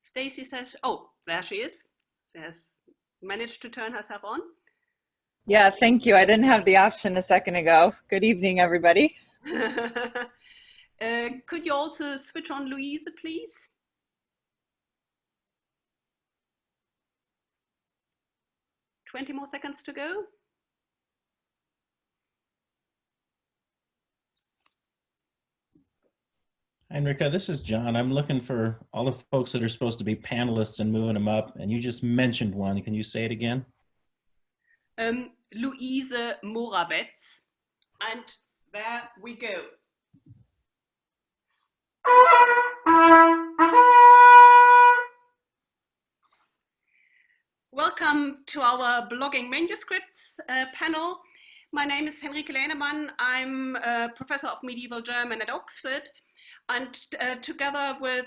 Stacy says, oh, there she is. Has managed to turn herself on. Yeah, thank you. I didn't have the option a second ago. Good evening, everybody. Could you also switch on Louise, please? Twenty more seconds to go. Enrica, this is John. I'm looking for all the folks that are supposed to be panelists and moving them up, and you just mentioned one. Can you say it again? Luise Morawetz. And there we go. Welcome to our blogging manuscripts panel. My name is Henrike Lehnemann. I'm a professor of medieval German at Oxford, and together with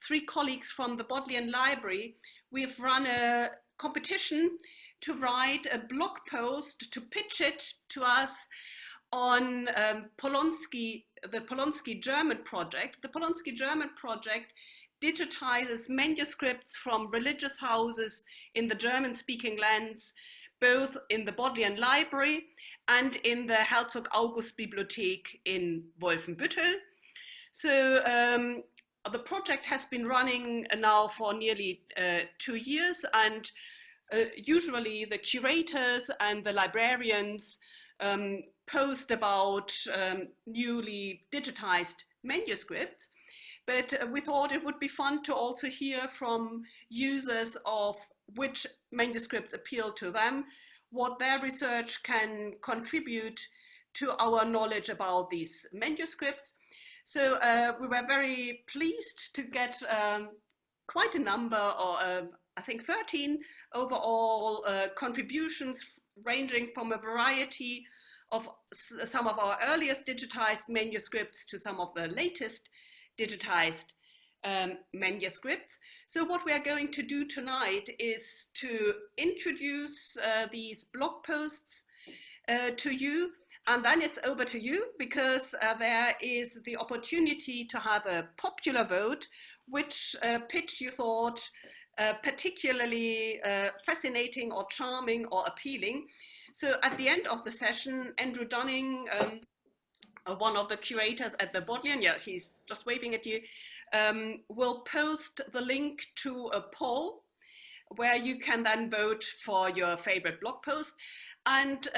3 colleagues from the Bodleian Library, we've run a competition to write a blog post to pitch it to us on Polonsky, the Polonsky German project. The Polonsky German project digitizes manuscripts from religious houses in the German-speaking lands, both in the Bodleian Library and in the Herzog August Bibliothek in Wolfenbüttel. So the project has been running now for nearly 2 years, and usually the curators and the librarians post about newly digitized manuscripts. But we thought it would be fun to also hear from users of which manuscripts appeal to them, what their research can contribute to our knowledge about these manuscripts. So we were very pleased to get quite a number, or I think 13 overall contributions, ranging from a variety of some of our earliest digitized manuscripts to some of the latest digitized manuscripts. So what we are going to do tonight is to introduce these blog posts to you, and then it's over to you, because there is the opportunity to have a popular vote, which pitch you thought particularly fascinating or charming or appealing. So at the end of the session, Andrew Dunning, one of the curators at the Bodleian, yeah, he's just waving at you, will post the link to a poll where you can then vote for your favorite blog post. And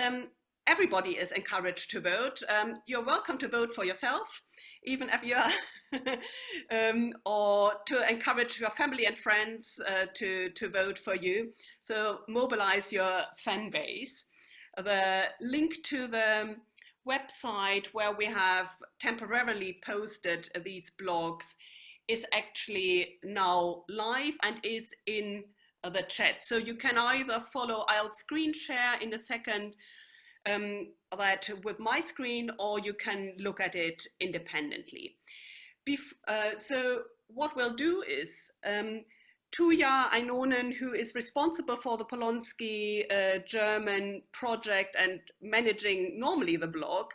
everybody is encouraged to vote. You're welcome to vote for yourself, even if you are, or to encourage your family and friends to vote for you. So mobilize your fan base. The link to the website where we have temporarily posted these blogs is actually now live and is in the chat. So you can either follow, I'll screen share in a second that with my screen, or you can look at it independently. So what we'll do is Tuija Einonen, who is responsible for the Polonsky German project and managing normally the blog,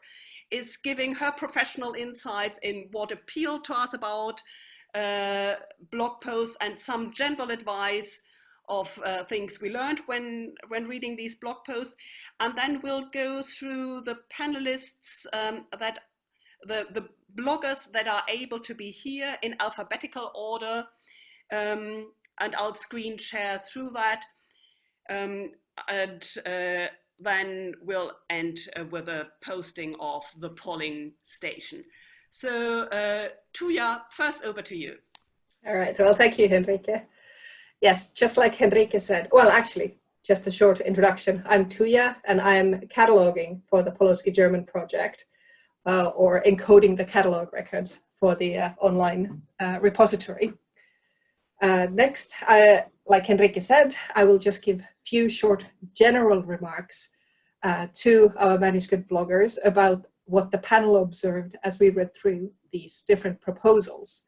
is giving her professional insights in what appealed to us about blog posts and some general advice of things we learned when reading these blog posts. And then we'll go through the panelists, that the bloggers that are able to be here in alphabetical order, and I'll screen share through that, and then we'll end with a posting of the polling station. So Tuija, first over to you. All right, well, thank you, Henrike. Yes, just like Henrike said, well, actually, just a short introduction. I'm Tuija, and I'm cataloging for the Polonsky German project, or encoding the catalog records for the online repository. Next, like Henrike said, I will just give a few short general remarks to our manuscript bloggers about what the panel observed as we read through these different proposals.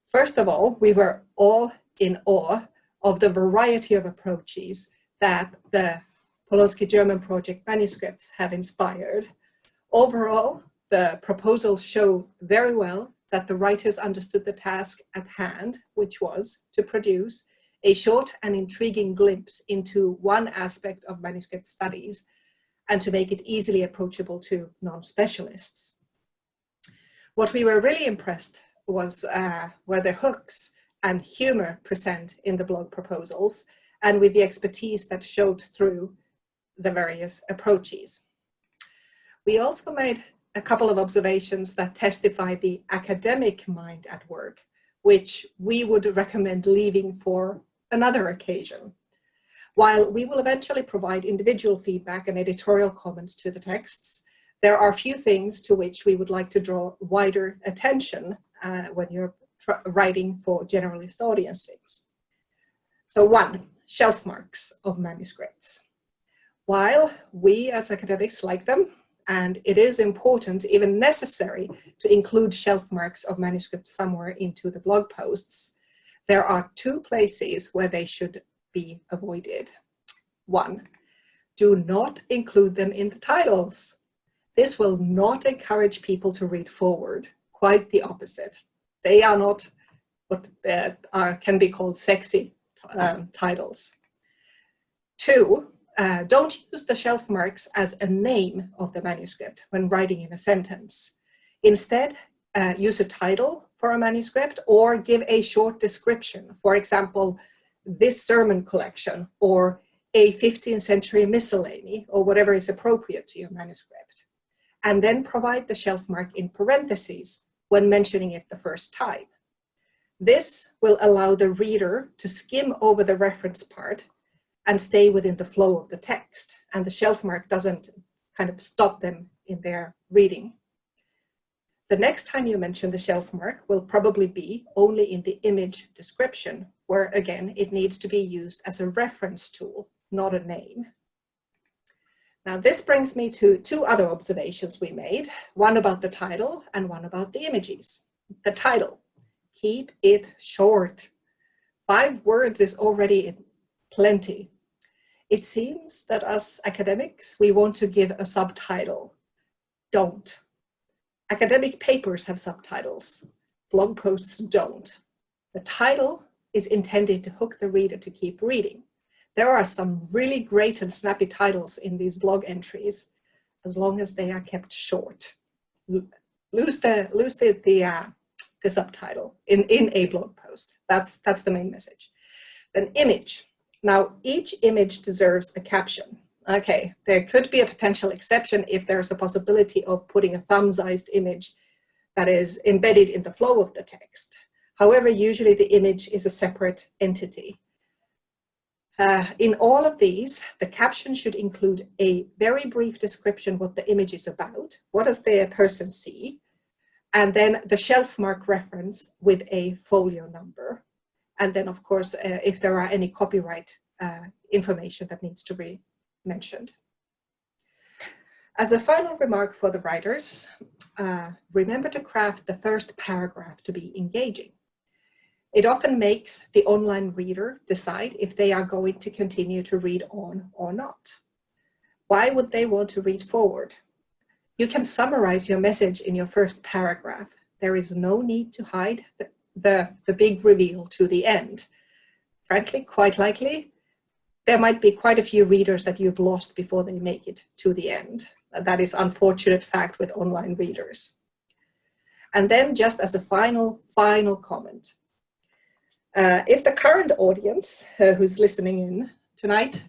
First of all, we were all in awe of the variety of approaches that the Polonsky German project manuscripts have inspired. Overall, the proposals show very well that the writers understood the task at hand, which was to produce a short and intriguing glimpse into one aspect of manuscript studies and to make it easily approachable to non-specialists. What we were really impressed was were the hooks and humor present in the blog proposals and with the expertise that showed through the various approaches. We also made a couple of observations that testify the academic mind at work, which we would recommend leaving for another occasion. While we will eventually provide individual feedback and editorial comments to the texts, there are a few things to which we would like to draw wider attention when you're writing for generalist audiences. So 1, shelf marks of manuscripts. While we as academics like them, and it is important, even necessary, to include shelf marks of manuscripts somewhere into the blog posts, there are 2 places where they should be avoided. 1, do not include them in the titles. This will not encourage people to read forward, quite the opposite. They are not what can be called sexy titles. 2, don't use the shelf marks as a name of the manuscript when writing in a sentence. Instead, use a title for a manuscript or give a short description. For example, this sermon collection or a 15th century miscellany or whatever is appropriate to your manuscript. And then provide the shelf mark in parentheses when mentioning it the first time. This will allow the reader to skim over the reference part and stay within the flow of the text, and the shelf mark doesn't kind of stop them in their reading. The next time you mention the shelf mark will probably be only in the image description, where again, it needs to be used as a reference tool, not a name. Now this brings me to 2 other observations we made, one about the title and one about the images. The title, keep it short. 5 words is already plenty. It seems that us academics, we want to give a subtitle. Don't. Academic papers have subtitles. Blog posts don't. The title is intended to hook the reader to keep reading. There are some really great and snappy titles in these blog entries, as long as they are kept short. Lose the subtitle in a blog post. That's the main message. Then image. Now, each image deserves a caption. Okay, there could be a potential exception if there's a possibility of putting a thumb-sized image that is embedded in the flow of the text. However, usually the image is a separate entity. In all of these, the caption should include a very brief description what the image is about, what does the person see, and then the shelf mark reference with a folio number. And then, of course, if there are any copyright information that needs to be mentioned. As a final remark for the writers, remember to craft the first paragraph to be engaging. It often makes the online reader decide if they are going to continue to read on or not. Why would they want to read forward? You can summarize your message in your first paragraph. There is no need to hide the big reveal to the end. Frankly, quite likely, there might be quite a few readers that you've lost before they make it to the end. That is an unfortunate fact with online readers. And then just as a final comment, if the current audience who's listening in tonight,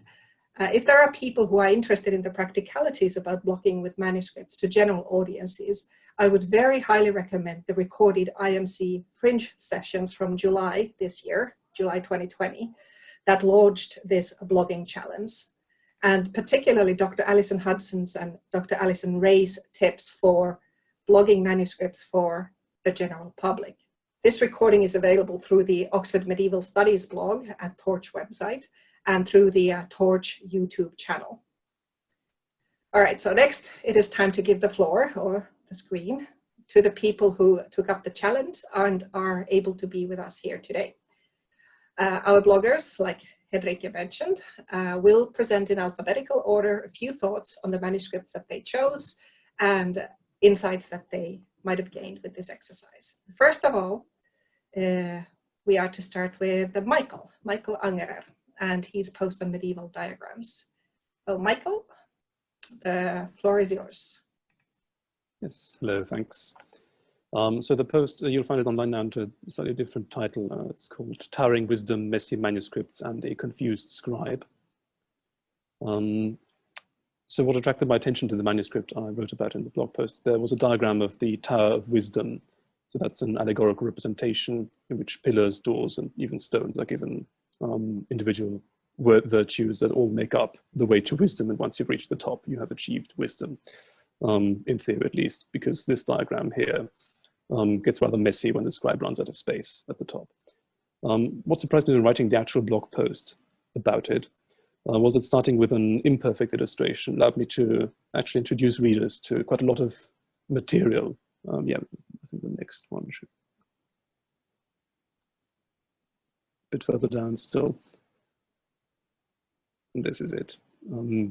if there are people who are interested in the practicalities about blogging with manuscripts to general audiences, I would very highly recommend the recorded IMC Fringe sessions from July this year, July 2020, that launched this blogging challenge. And particularly Dr. Alison Hudson's and Dr. Alison Ray's tips for blogging manuscripts for the general public. This recording is available through the Oxford Medieval Studies blog at Torch website and through the Torch YouTube channel. All right, so next it is time to give the floor or the screen to the people who took up the challenge and are able to be with us here today. Our bloggers, like Henrike mentioned, will present in alphabetical order a few thoughts on the manuscripts that they chose and insights that they might have gained with this exercise. First of all, we are to start with Michael Angerer, and his post on medieval diagrams. So Michael, the floor is yours. Yes, hello, thanks. So the post, you'll find it online now under a slightly different title. It's called Towering Wisdom, Messy Manuscripts and a Confused Scribe. So what attracted my attention to the manuscript I wrote about in the blog post, there was a diagram of the Tower of Wisdom. So that's an allegorical representation in which pillars, doors, and even stones are given individual virtues that all make up the way to wisdom. And once you've reached the top, you have achieved wisdom, in theory at least, because this diagram here gets rather messy when the scribe runs out of space at the top. What surprised me when writing the actual blog post about it was that starting with an imperfect illustration allowed me to actually introduce readers to quite a lot of material. Yeah, I think the next one should a bit further down still. And this is it.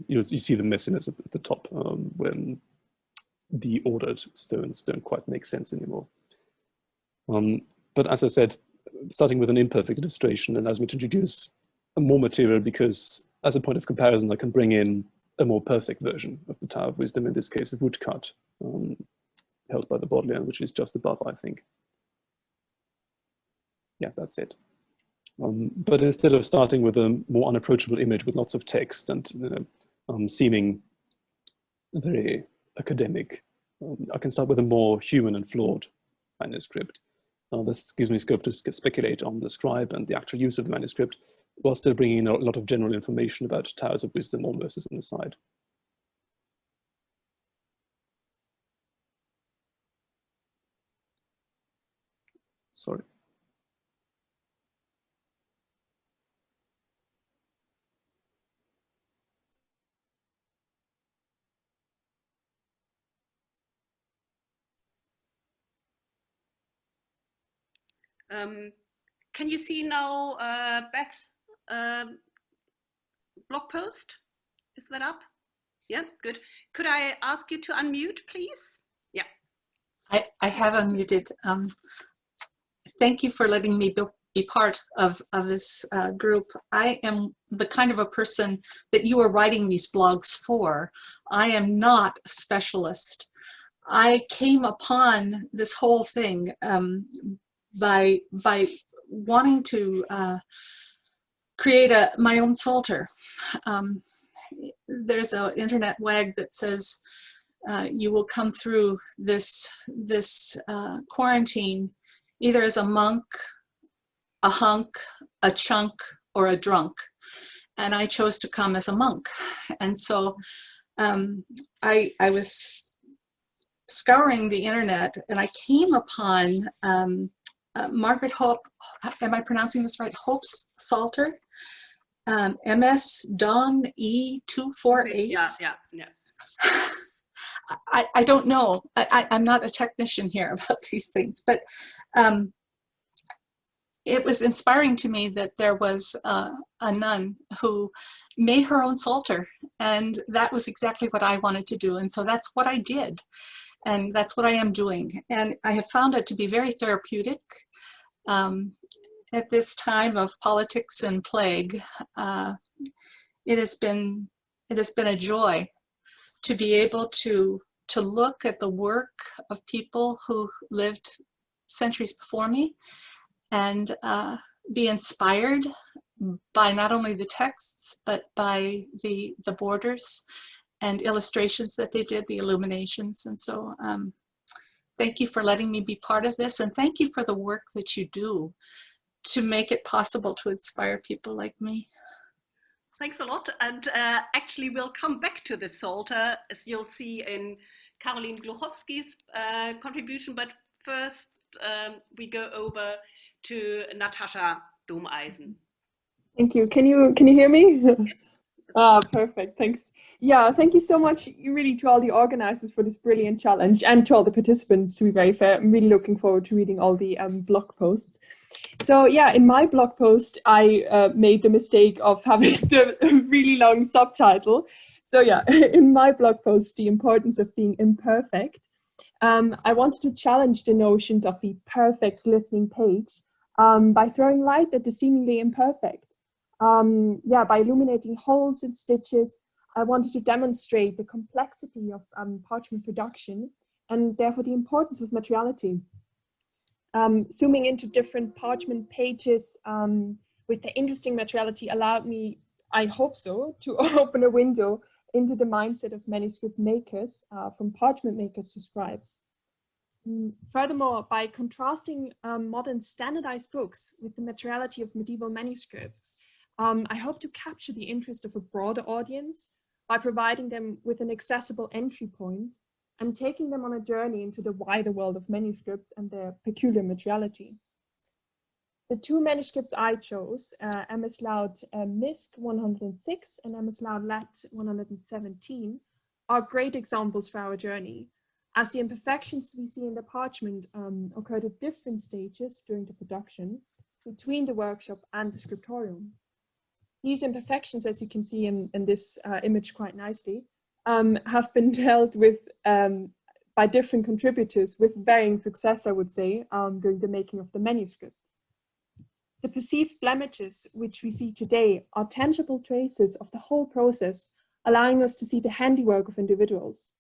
You see the messiness at the top when the ordered stones don't quite make sense anymore. But as I said, starting with an imperfect illustration allows me to introduce more material because as a point of comparison, I can bring in a more perfect version of the Tower of Wisdom, in this case, a woodcut held by the Bodleian, which is just above, I think. Yeah, that's it. But instead of starting with a more unapproachable image with lots of text and seeming very academic, I can start with a more human and flawed manuscript. This gives me scope to speculate on the scribe and the actual use of the manuscript, while still bringing in a lot of general information about Towers of Wisdom almost as an aside. Sorry. Can you see now Beth's blog post? Is that up? Yeah, good. Could I ask you to unmute, please? Yeah. I have unmuted. Thank you for letting me be part of this group. I am the kind of a person that you are writing these blogs for. I am not a specialist. I came upon this whole thing by wanting to create my own Psalter. There's an internet wag that says you will come through this quarantine either as a monk, a hunk, a chunk, or a drunk. And I chose to come as a monk. And so I was scouring the internet and I came upon Margaret Hope, am I pronouncing this right? Hope's Psalter, MS Don E248. Yeah. I don't know. I'm not a technician here about these things, but it was inspiring to me that there was a nun who made her own Psalter, and that was exactly what I wanted to do. And so that's what I did. And that's what I am doing. And I have found it to be very therapeutic. At this time of politics and plague, it has been a joy to be able to look at the work of people who lived centuries before me and be inspired by not only the texts, but by the borders and illustrations that they did, the illuminations. And so thank you for letting me be part of this, and thank you for the work that you do to make it possible to inspire people like me. Thanks a lot. And actually we'll come back to the Psalter, as you'll see in Caroline Gluchowski's contribution, but first we go over to Natasha Domeisen. Thank you. Can you hear me? Yes. Perfect. Thanks. Yeah, thank you so much, really, to all the organizers for this brilliant challenge, and to all the participants, to be very fair. I'm really looking forward to reading all the blog posts. So yeah, in my blog post, I made the mistake of having the really long subtitle. So yeah, in my blog post, The Importance of Being Imperfect, I wanted to challenge the notions of the perfect listening page by throwing light at the seemingly imperfect. By illuminating holes and stitches, I wanted to demonstrate the complexity of parchment production and therefore the importance of materiality. Zooming into different parchment pages with the interesting materiality allowed me, I hope so, to open a window into the mindset of manuscript makers, from parchment makers to scribes. Furthermore, by contrasting modern standardized books with the materiality of medieval manuscripts, I hope to capture the interest of a broader audience by providing them with an accessible entry point and taking them on a journey into the wider world of manuscripts and their peculiar materiality. The two manuscripts I chose, MS Loud MISC 106 and MS Loud LAT 117, are great examples for our journey, as the imperfections we see in the parchment occurred at different stages during the production, between the workshop and the scriptorium. These imperfections, as you can see in this image quite nicely, have been dealt with by different contributors with varying success, I would say, during the making of the manuscript. The perceived blemishes which we see today are tangible traces of the whole process, allowing us to see the handiwork of individuals.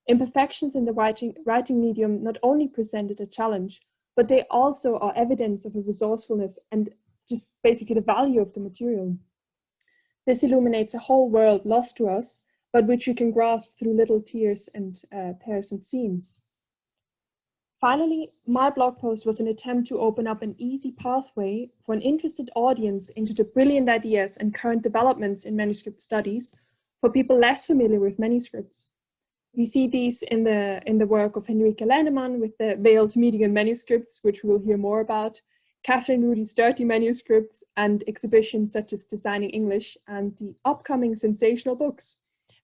Imperfections in the writing medium not only presented a challenge, but they also are evidence of a resourcefulness and just basically the value of the material. This illuminates a whole world lost to us, but which we can grasp through little tears and pairs and scenes. Finally, my blog post was an attempt to open up an easy pathway for an interested audience into the brilliant ideas and current developments in manuscript studies for people less familiar with manuscripts. We see these in the work of Henrike Leinemann with the veiled Miedingen manuscripts, which we will hear more about, Catherine Rudy's dirty manuscripts, and exhibitions such as Designing English and the upcoming sensational books.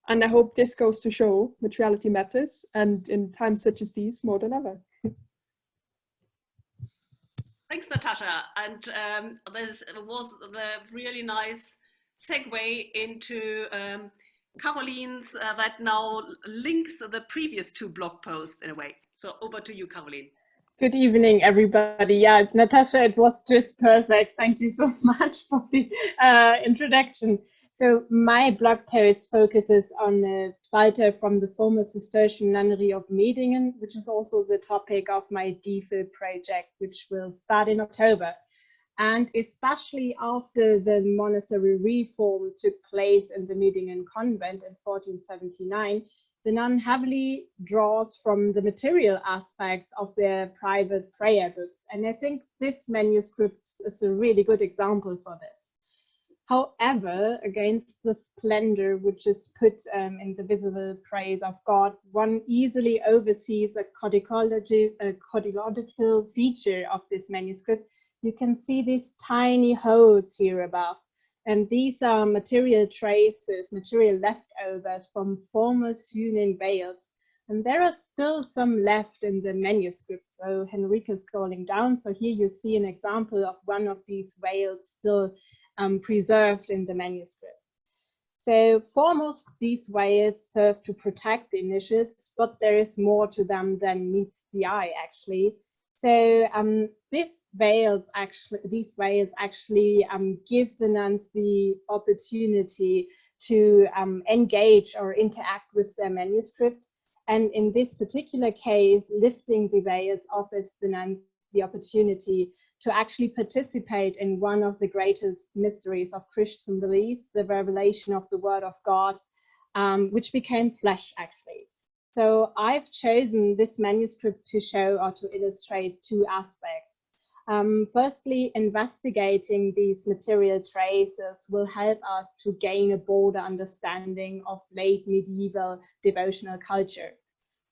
And I hope this goes to show materiality matters, and in times such as these, more than ever. Thanks, Natasha. And this was the really nice segue into Caroline's that now links the previous two blog posts in a way. So over to you, Caroline. Good evening, everybody. Yeah, Natasha, it was just perfect. Thank you so much for the introduction. So my blog post focuses on the Psalter from the former Cistercian nunnery of Miedingen, which is also the topic of my DPhil project, which will start in October. And especially after the monastery reform took place in the Miedingen convent in 1479, the nun heavily draws from the material aspects of their private prayer books. And I think this manuscript is a really good example for this. However, against the splendor which is put in the visible praise of God, one easily oversees a codicological feature of this manuscript. You can see these tiny holes here above. And these are material traces, material leftovers from former sewn veils. And there are still some left in the manuscript. So Henrike is scrolling down. So here you see an example of one of these veils still preserved in the manuscript. So foremost, these veils serve to protect the initials, but there is more to them than meets the eye, actually. So these veils actually give the nuns the opportunity to engage or interact with their manuscript. And in this particular case, lifting the veils offers the nuns the opportunity to actually participate in one of the greatest mysteries of Christian belief, the revelation of the Word of God, which became flesh, actually. So I've chosen this manuscript to show or to illustrate two aspects. Firstly, investigating these material traces will help us to gain a broader understanding of late medieval devotional culture.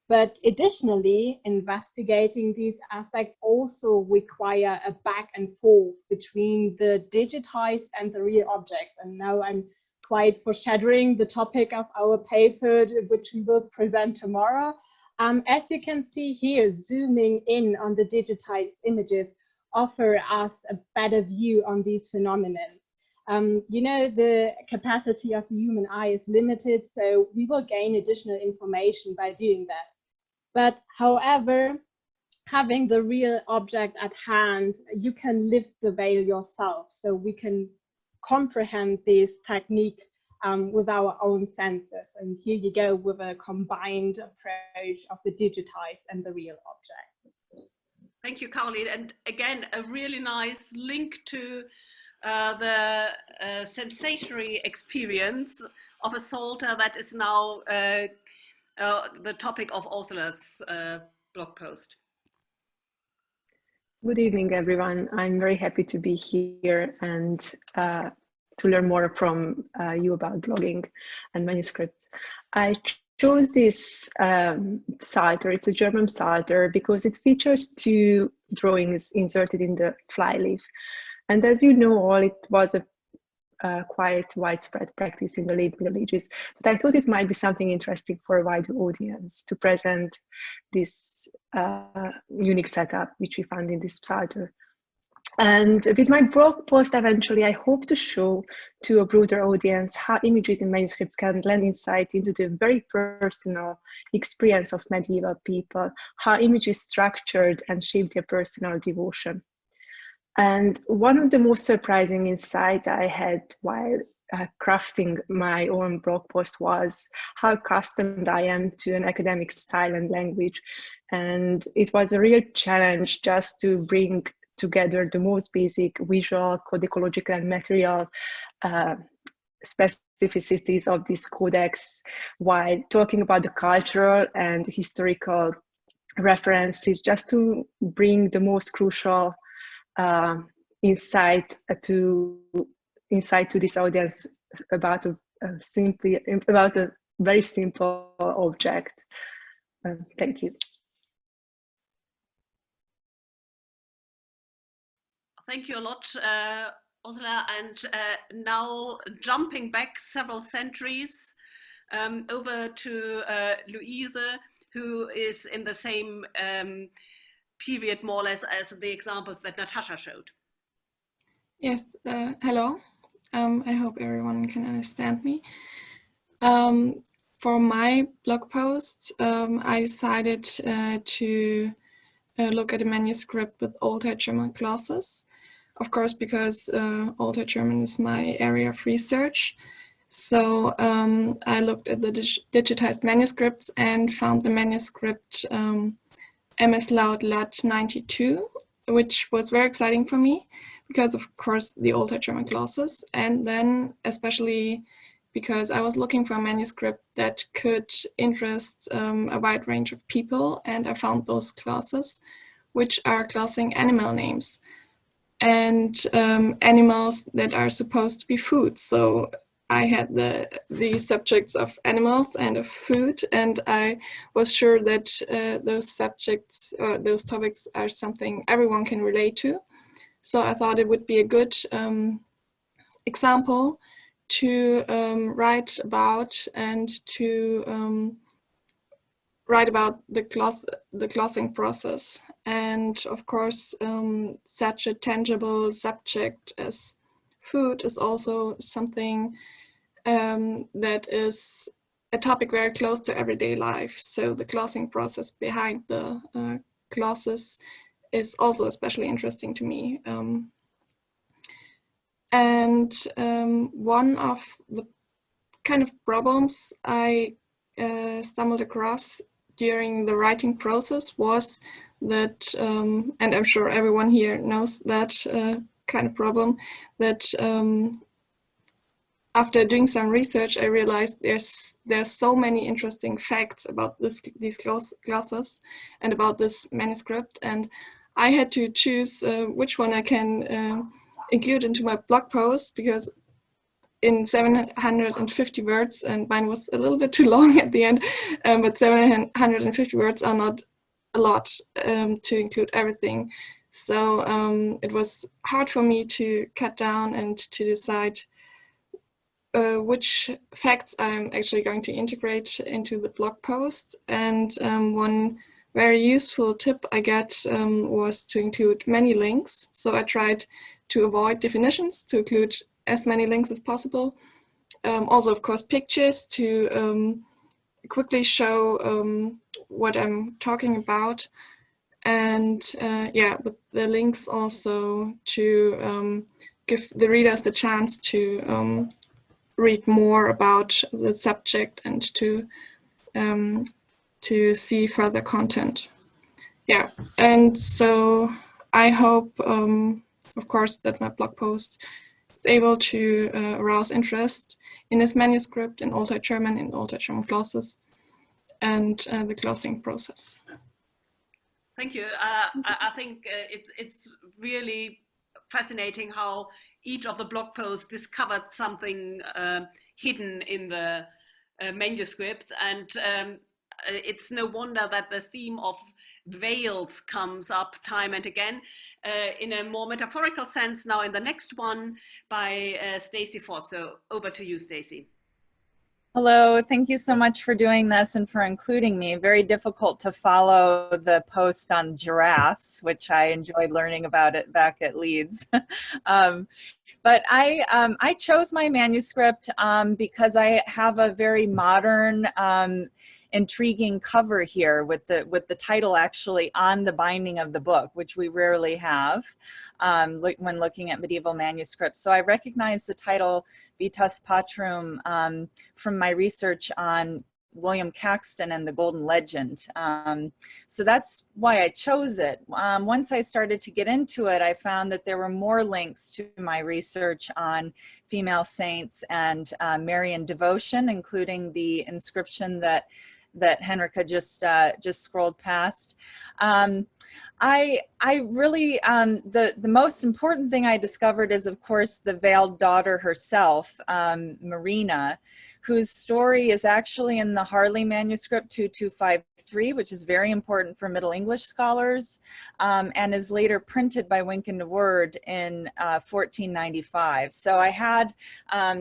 But additionally, investigating these aspects also require a back and forth between the digitized and the real objects. And now I'm quite foreshadowing the topic of our paper, which we will present tomorrow. As you can see here, zooming in on the digitized images offer us a better view on these phenomena. You know, the capacity of the human eye is limited, so we will gain additional information by doing that. But however, having the real object at hand, you can lift the veil yourself. So we can comprehend this technique with our own senses. And here you go with a combined approach of the digitized and the real object. Thank you, Caroline. And again, a really nice link to the sensatory experience of a Psalter that is now the topic of Ursula's blog post. Good evening, everyone. I'm very happy to be here and to learn more from you about blogging and manuscripts. I chose this Psalter, it's a German Psalter, because it features 2 drawings inserted in the flyleaf. And as you know all, it was a quite widespread practice in the late Middle Ages, but I thought it might be something interesting for a wider audience to present this unique setup which we found in this Psalter. And with my blog post, eventually, I hope to show to a broader audience how images in manuscripts can lend insight into the very personal experience of medieval people, how images structured and shaped their personal devotion. And one of the most surprising insights I had while crafting my own blog post was how accustomed I am to an academic style and language. And it was a real challenge just to bring together the most basic visual, codicological, and material specificities of this codex, while talking about the cultural and historical references, just to bring the most crucial insight to this audience about a very simple object. Thank you. Thank you a lot, Ursula. And now jumping back several centuries over to Louise, who is in the same period, more or less, as the examples that Natasha showed. Yes, hello. I hope everyone can understand me. For my blog post, I decided to look at a manuscript with Old High German glosses. Of course, because Old High German is my area of research. So I looked at the digitized manuscripts and found the manuscript MS Loud Lat 92, which was very exciting for me because, of course, the Old High German glosses, and then especially because I was looking for a manuscript that could interest a wide range of people, and I found those glosses, which are glossing animal names and animals that are supposed to be food. So I had the subjects of animals and of food, and I was sure that those subjects or those topics are something everyone can relate to. So I thought it would be a good example to write about and to write about the glossing process. And of course, such a tangible subject as food is also something that is a topic very close to everyday life. So the glossing process behind the glosses is also especially interesting to me. And one of the kind of problems I stumbled across during the writing process was that, and I'm sure everyone here knows that kind of problem, that after doing some research, I realized there's so many interesting facts about these glosses and about this manuscript, and I had to choose which one I can include into my blog post, because in 750 words, and mine was a little bit too long at the end, but 750 words are not a lot to include everything. So it was hard for me to cut down and to decide which facts I'm actually going to integrate into the blog post. And one very useful tip I got was to include many links. So I tried to avoid definitions, to include as many links as possible. Also, of course, pictures to quickly show what I'm talking about. And yeah, with the links also to give the readers the chance to read more about the subject and to see further content. Yeah, and so I hope, of course, that my blog post is able to arouse interest in this manuscript in Old High German, in Old High German glosses, and the glossing process. Thank you. I think it's really fascinating how each of the blog posts discovered something hidden in the manuscript, and it's no wonder that the theme of veils comes up time and again in a more metaphorical sense now in the next one by Stacey Foss. So over to you, Stacey. Hello, thank you so much for doing this and for including me. Very difficult to follow the post on giraffes, which I enjoyed learning about it back at Leeds. But I chose my manuscript because I have a very modern, intriguing cover here with the title actually on the binding of the book, which we rarely have when looking at medieval manuscripts. So I recognize the title Vitas Patrum from my research on William Caxton and the Golden Legend. So that's why I chose it. Once I started to get into it, I found that there were more links to my research on female saints and Marian devotion, including the inscription that Henrika just scrolled past. I really, the most important thing I discovered is, of course, the veiled daughter herself, Marina, whose story is actually in the Harley manuscript 2253, which is very important for Middle English scholars, and is later printed by Wynkyn de Worde in 1495. So I had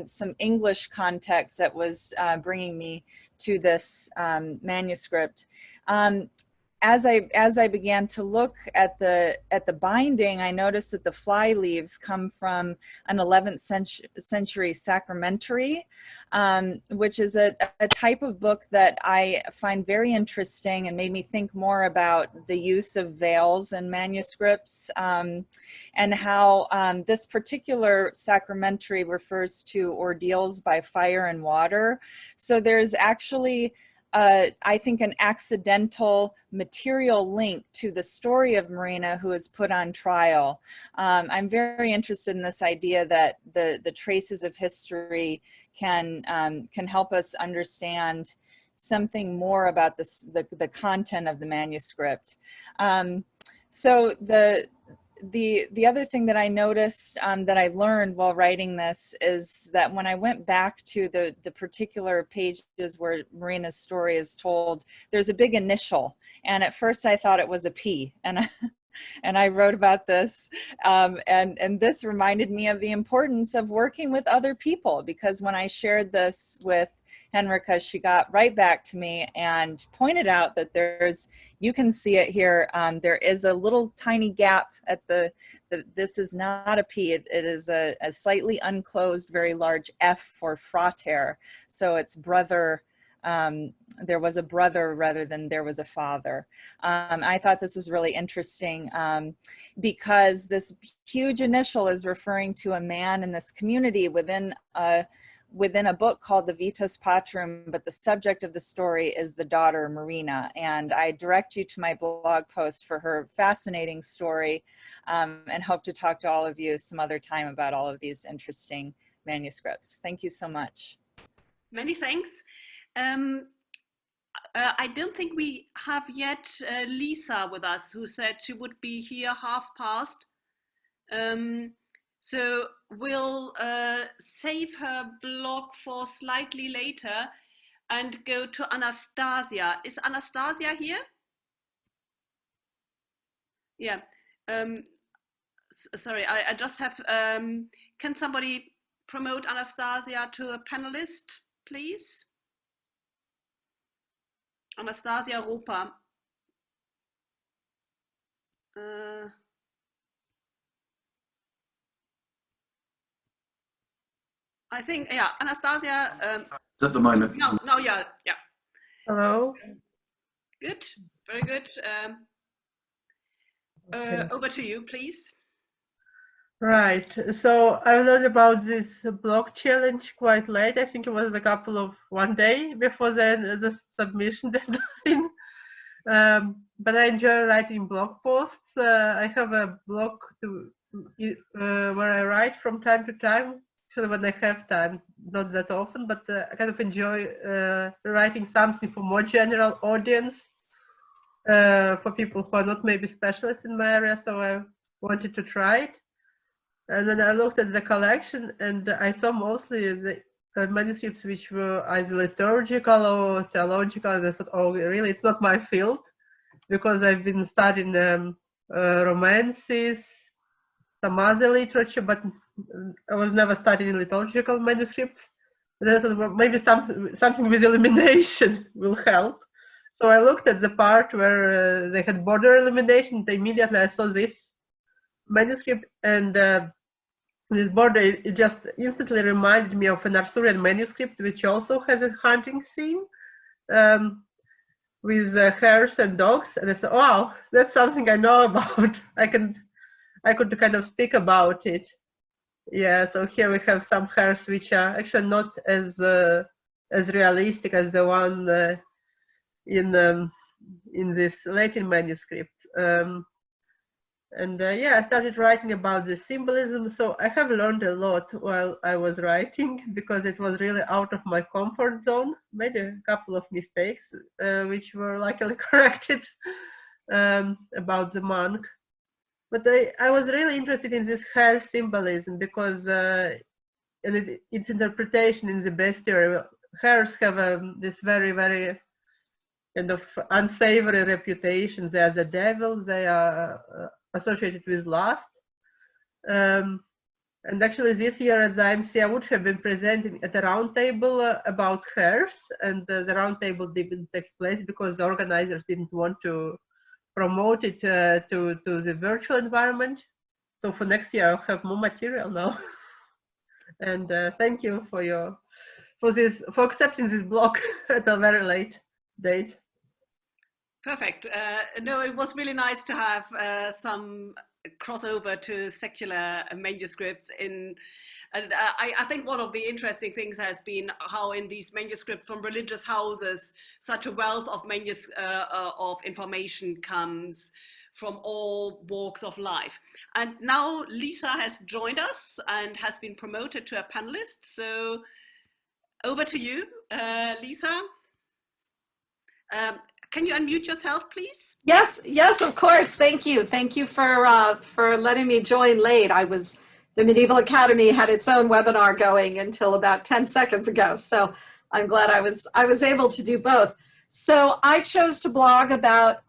some English context that was bringing me to this manuscript. As I began to look at the binding, I noticed that the fly leaves come from an 11th century sacramentary, which is a type of book that I find very interesting and made me think more about the use of veils in manuscripts, and how this particular sacramentary refers to ordeals by fire and water. So there's actually I think an accidental material link to the story of Marina, who is put on trial. I'm very interested in this idea that the traces of history can help us understand something more about the content of the manuscript. So the other thing that I noticed that I learned while writing this is that when I went back to the particular pages where Marina's story is told, there's a big initial. And at first I thought it was a P. And I wrote about this. And this reminded me of the importance of working with other people, because when I shared this with Henrika, she got right back to me and pointed out that you can see it here, there is a little tiny gap at this is not a P, it is a slightly unclosed, very large F for frater. So it's brother, there was a brother rather than there was a father. I thought this was really interesting because this huge initial is referring to a man in this community within a book called the Vitas Patrum, but the subject of the story is the daughter Marina. And I direct you to my blog post for her fascinating story, and hope to talk to all of you some other time about all of these interesting manuscripts. Thank you so much. Many thanks. I don't think we have yet Lisa with us, who said she would be here 5:30. So we'll save her blog for slightly later and go to Anastasia. Is Anastasia here? Yeah. Sorry, I just have, can somebody promote Anastasia to a panelist, please? Anastasia Ropa. I think, yeah, Anastasia. At the moment. No, yeah. Hello. Good, very good. Okay. Over to you, please. Right. So I learned about this blog challenge quite late. I think it was a couple of one day before the submission deadline. But I enjoy writing blog posts. I have a blog where I write from time to time, actually when I have time, not that often, but I kind of enjoy writing something for more general audience, for people who are not maybe specialists in my area. So I wanted to try it. And then I looked at the collection and I saw mostly the manuscripts which were either liturgical or theological. And I thought, oh, really, it's not my field, because I've been studying romances, some other literature, but I was never studying liturgical manuscripts. And I thought, well, maybe something with illumination will help. So I looked at the part where they had border illumination. Immediately I saw this manuscript, and this border, it just instantly reminded me of an Arthurian manuscript, which also has a hunting scene with hares and dogs. And I said, wow, that's something I know about. I could kind of speak about it. Yeah, so here we have some hares which are actually not as realistic as the one in this Latin manuscript. Yeah, I started writing about the symbolism. So I have learned a lot while I was writing, because it was really out of my comfort zone. Made a couple of mistakes, which were luckily corrected about the monk. But I was really interested in this hare symbolism because and its interpretation in the bestiary. Hares have this very, very kind of unsavory reputation. They are the devils. They are associated with lust. And actually this year at the IMC I would have been presenting at a round table about hares, and the round table didn't take place because the organizers didn't want to promote it to the virtual environment. So for next year I'll have more material now. And thank you for accepting this block at a very late date. Perfect. No, it was really nice to have some crossover to secular manuscripts and I think one of the interesting things has been how in these manuscripts from religious houses, such a wealth of of information comes from all walks of life. And now Lisa has joined us and has been promoted to a panelist. So over to you, Lisa. Can you unmute yourself, please? Yes, of course. Thank you. Thank you for letting me join late. The Medieval Academy had its own webinar going until about 10 seconds ago. So I'm glad I was able to do both. So I chose to blog about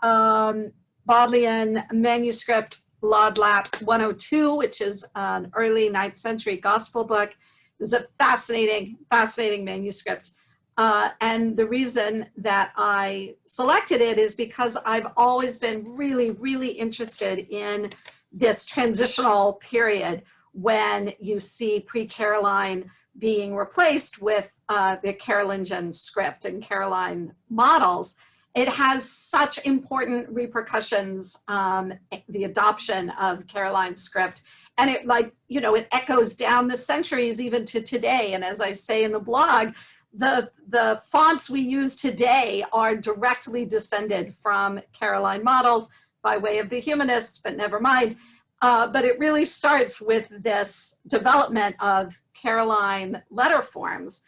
Bodleian manuscript Lodlat 102, which is an early 9th century gospel book. It's a fascinating manuscript. And the reason that I selected it is because I've always been really, really interested in this transitional period when you see pre-Caroline being replaced with the Carolingian script and Caroline models. It has such important repercussions, the adoption of Caroline's script. And it it echoes down the centuries even to today. And as I say in the blog, the fonts we use today are directly descended from Caroline models by way of the humanists, but never mind. But it really starts with this development of Caroline letter forms.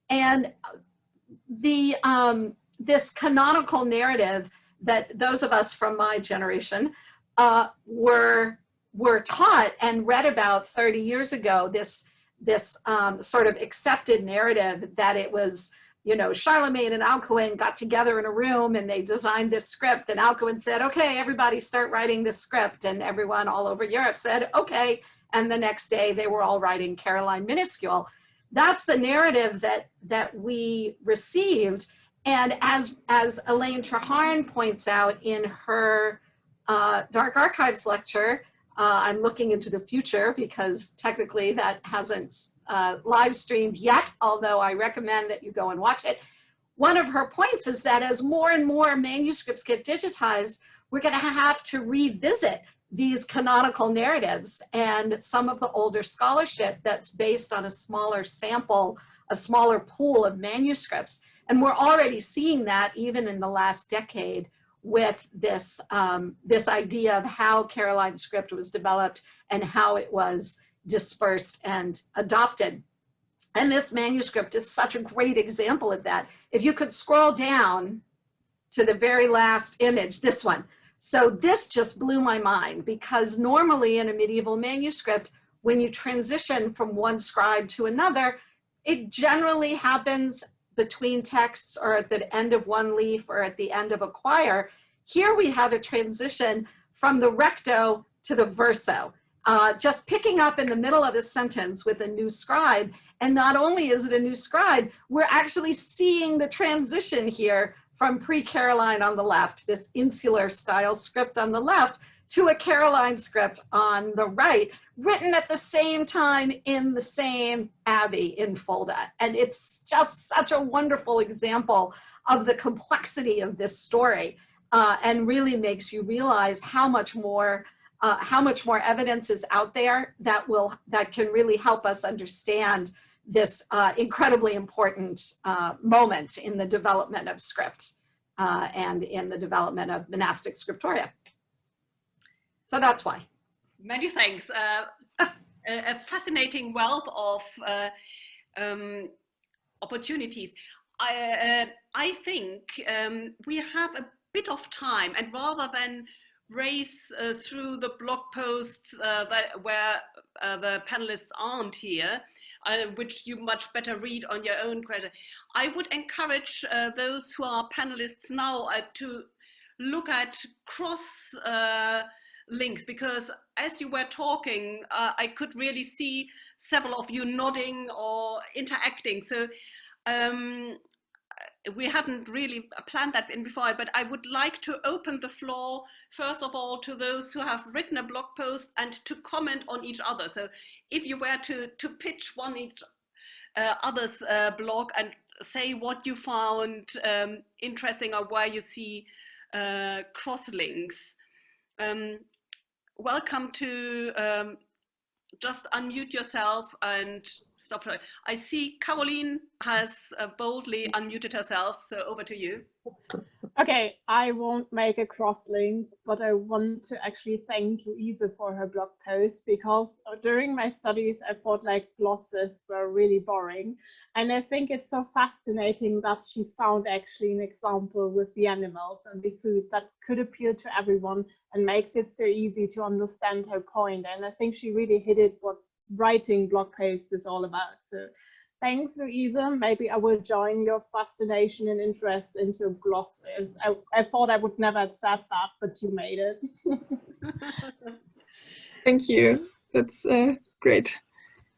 And this canonical narrative that those of us from my generation were taught and read about 30 years ago, this sort of accepted narrative that it was, Charlemagne and Alcuin got together in a room and they designed this script, and Alcuin said, okay, everybody start writing this script, and everyone all over Europe said, okay, and the next day they were all writing Caroline minuscule. That's the narrative that we received, and as Elaine Traharn points out in her Dark Archives lecture, I'm looking into the future because technically that hasn't live streamed yet, although I recommend that you go and watch it. one of her points is that as more and more manuscripts get digitized, we're going to have to revisit these canonical narratives and some of the older scholarship that's based on a smaller sample, a smaller pool of manuscripts. And we're already seeing that even in the last decade with this, this idea of how Caroline script was developed and how it was dispersed and adopted. And this manuscript is such a great example of that. If you could scroll down to the very last image, this one. So this just blew my mind, because normally in a medieval manuscript, when you transition from one scribe to another, it generally happens between texts or at the end of one leaf or at the end of a quire. Here we have a transition from the recto to the verso, just picking up in the middle of a sentence with a new scribe. And not only is it a new scribe, we're actually seeing the transition here from pre-Caroline on the left, this insular style script on the left, to a Caroline script on the right, written at the same time in the same abbey in Fulda. And it's just such a wonderful example of the complexity of this story, and really makes you realize how much more evidence is out there that can really help us understand this incredibly important moment in the development of script and in the development of monastic scriptoria. So that's why. Many thanks. A fascinating wealth of opportunities. I think we have a bit of time, and rather than race through the blog posts where the panelists aren't here, which you much better read on your own credit, I would encourage those who are panelists now to look at cross links, because as you were talking, I could really see several of you nodding or interacting. So we hadn't really planned that in before, but I would like to open the floor, first of all, to those who have written a blog post and to comment on each other. So if you were to pitch one each other's blog and say what you found interesting or where you see cross-links. Welcome to just unmute yourself and stop. I see Caroline has boldly unmuted herself, so over to you. Okay, I won't make a cross-link, but I want to actually thank Louise for her blog post, because during my studies I thought like glosses were really boring, and I think it's so fascinating that she found actually an example with the animals and the food that could appeal to everyone and makes it so easy to understand her point. And I think she really hit it what writing blog posts is all about. So thanks, Louise. Maybe I will join your fascination and interest into glosses. I thought I would never have said that, but you made it. Thank you. That's great.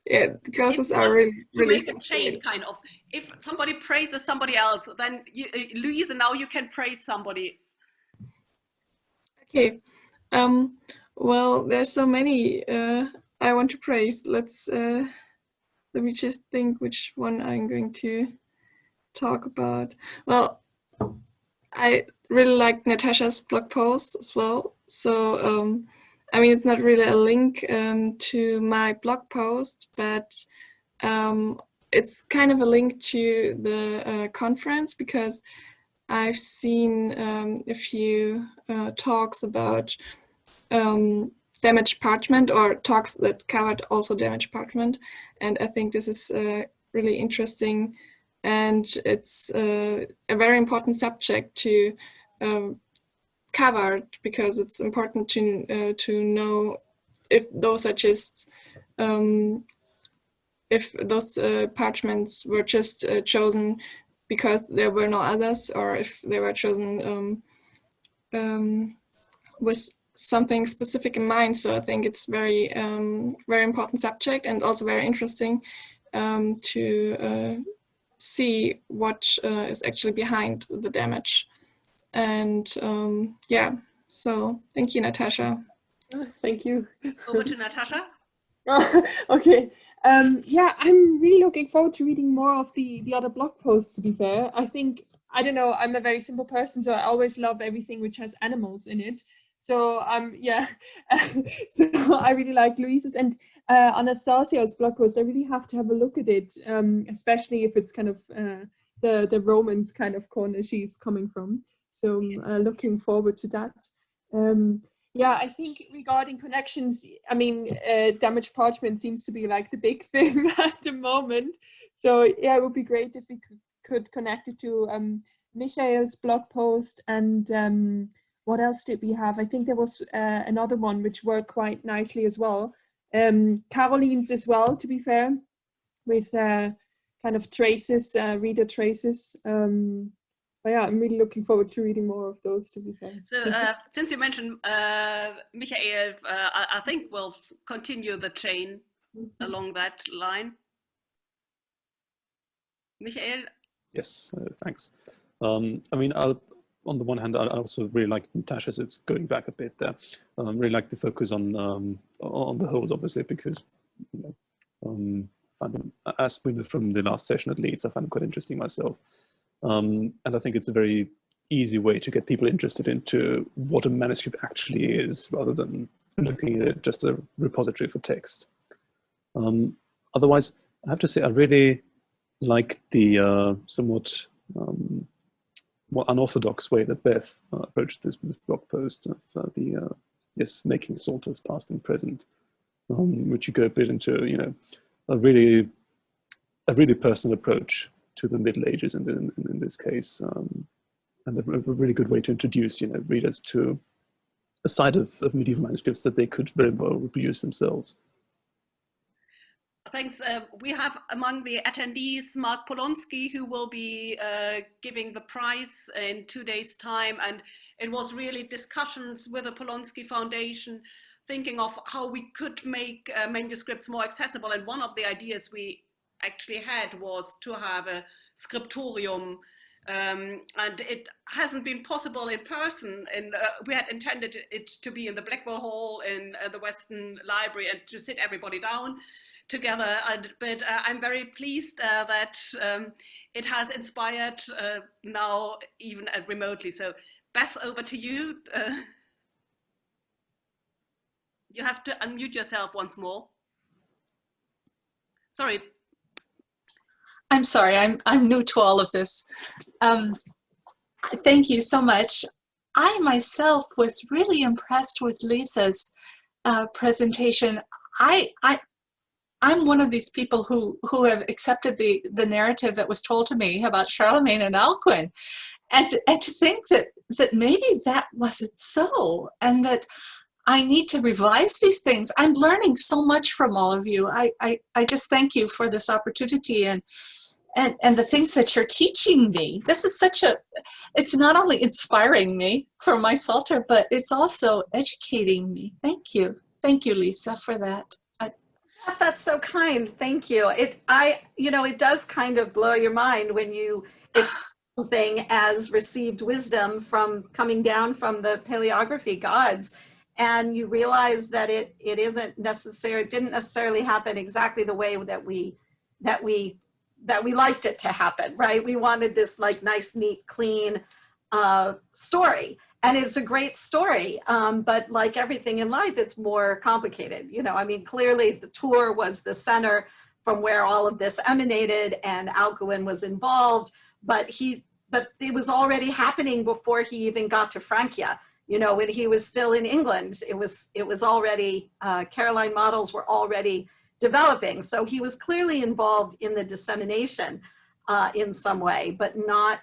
Yeah, the glosses are really make a chain, kind of. If somebody praises somebody else, then you, Louise, now you can praise somebody. Okay. Well, there's so many I want to praise. Let me just think which one I'm going to talk about. Well, I really liked Natasha's blog post as well. So, I mean, it's not really a link to my blog post, but it's kind of a link to the conference, because I've seen a few talks about damaged parchment, or talks that covered also damaged parchment, and I think this is really interesting, and it's a very important subject to cover, because it's important to know if those are just if those parchments were just chosen because there were no others, or if they were chosen with something specific in mind. So I think it's very important subject, and also very interesting to see what is actually behind the damage. And yeah, so thank you, Natasha. Thank you. Over to Natasha. Okay. Yeah, I'm really looking forward to reading more of the other blog posts, to be fair. I don't know, I'm a very simple person, so I always love everything which has animals in it. So yeah, so I really like Louise's and Anastasia's blog post. I really have to have a look at it, especially if it's kind of the Romans kind of corner she's coming from. So looking forward to that. Yeah, I think regarding connections, I mean, damaged parchment seems to be like the big thing at the moment. So yeah, it would be great if we could connect it to Michael's blog post and what else did we have? I think there was another one which worked quite nicely as well. Caroline's as well, to be fair, with kind of traces, reader traces. But yeah, I'm really looking forward to reading more of those, to be fair. So since you mentioned Michael, I think we'll continue the chain along that line. Michael? Yes, thanks. I mean, on the one hand, I also really like Natasha's. It's going back a bit there. Really like the focus on the holes, obviously, because you know, find them, as we know from the last session at Leeds, I find them quite interesting myself. And I think it's a very easy way to get people interested into what a manuscript actually is, rather than looking at it just a repository for text. Otherwise, I have to say I really like the somewhat more unorthodox way that Beth approached this blog post of yes, making psalters past and present, which you go a bit into, you know, a really personal approach to the Middle Ages in this case, and a really good way to introduce, you know, readers to a side of medieval manuscripts that they could very well reproduce themselves. Thanks. We have among the attendees Mark Polonsky, who will be giving the prize in 2 days' time. And it was really discussions with the Polonsky Foundation, thinking of how we could make manuscripts more accessible. And one of the ideas we actually had was to have a scriptorium. And it hasn't been possible in person. And we had intended it to be in the Blackwell Hall in the Western Library and to sit everybody down together, but I'm very pleased that it has inspired now even remotely. So Beth, over to you. You have to unmute yourself once more. Sorry. I'm sorry, I'm new to all of this. Thank you so much. I myself was really impressed with Lisa's presentation. I'm one of these people who have accepted the narrative that was told to me about Charlemagne and Alcuin, and to think that maybe that wasn't so, and that I need to revise these things. I'm learning so much from all of you. I just thank you for this opportunity and the things that you're teaching me. This is it's not only inspiring me for my Psalter, but it's also educating me. Thank you. Thank you, Lisa, for that. That's so kind. Thank you. It does kind of blow your mind when you accept something as received wisdom from coming down from the paleography gods, and you realize that it didn't necessarily happen exactly the way that we liked it to happen, right? We wanted this like nice, neat, clean story. And it's a great story, but like everything in life, it's more complicated. You know, I mean, clearly the Tour was the center from where all of this emanated, and Alcuin was involved, but it was already happening before he even got to Francia. You know, when he was still in England, it was already, Caroline models were already developing. So he was clearly involved in the dissemination in some way, but not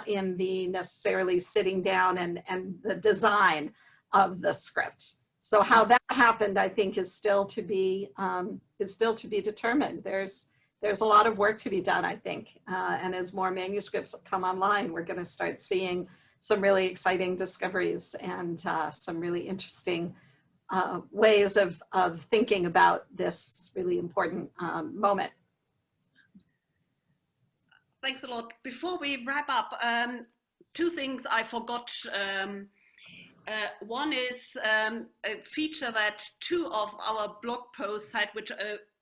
in the necessarily sitting down and the design of the script. So how that happened, I think, is still to be determined. There's a lot of work to be done, I think, and as more manuscripts come online, we're going to start seeing some really exciting discoveries and some really interesting ways of thinking about this really important moment. Thanks a lot. Before we wrap up, two things I forgot One is a feature that two of our blog posts had, which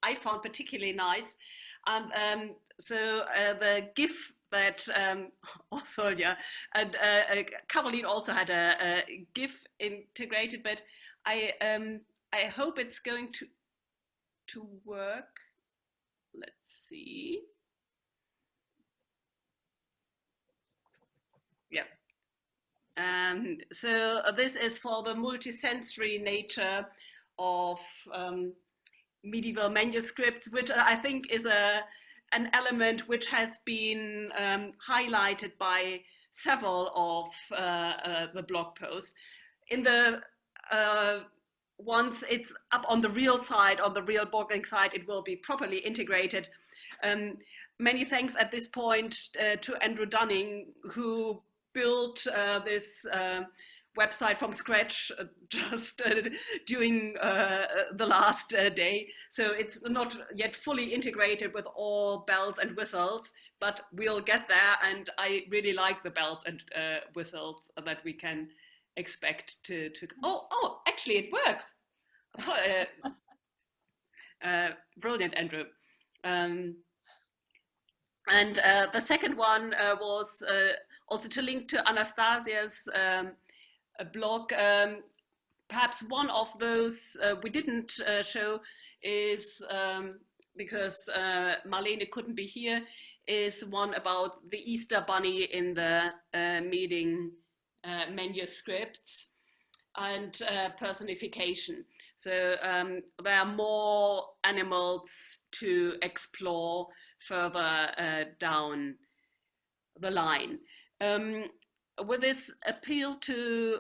I found particularly nice. So the GIF that also, yeah, and Caroline also had a GIF integrated, but I hope it's going to work. Let's see. Yeah. So this is for the multisensory nature of medieval manuscripts, which I think is an element which has been highlighted by several of the blog posts. In the once it's up on the real side, on the real blogging side, it will be properly integrated. Many thanks at this point to Andrew Dunning, who built this website from scratch just during the last day. So it's not yet fully integrated with all bells and whistles, but we'll get there. And I really like the bells and whistles that we can expect to oh, actually it works. Brilliant, Andrew. And the second one was also to link to Anastasia's blog. Perhaps one of those we didn't show is, because Marlene couldn't be here, is one about the Easter Bunny in the meeting manuscripts and personification. So there are more animals to explore further down the line. With this appeal to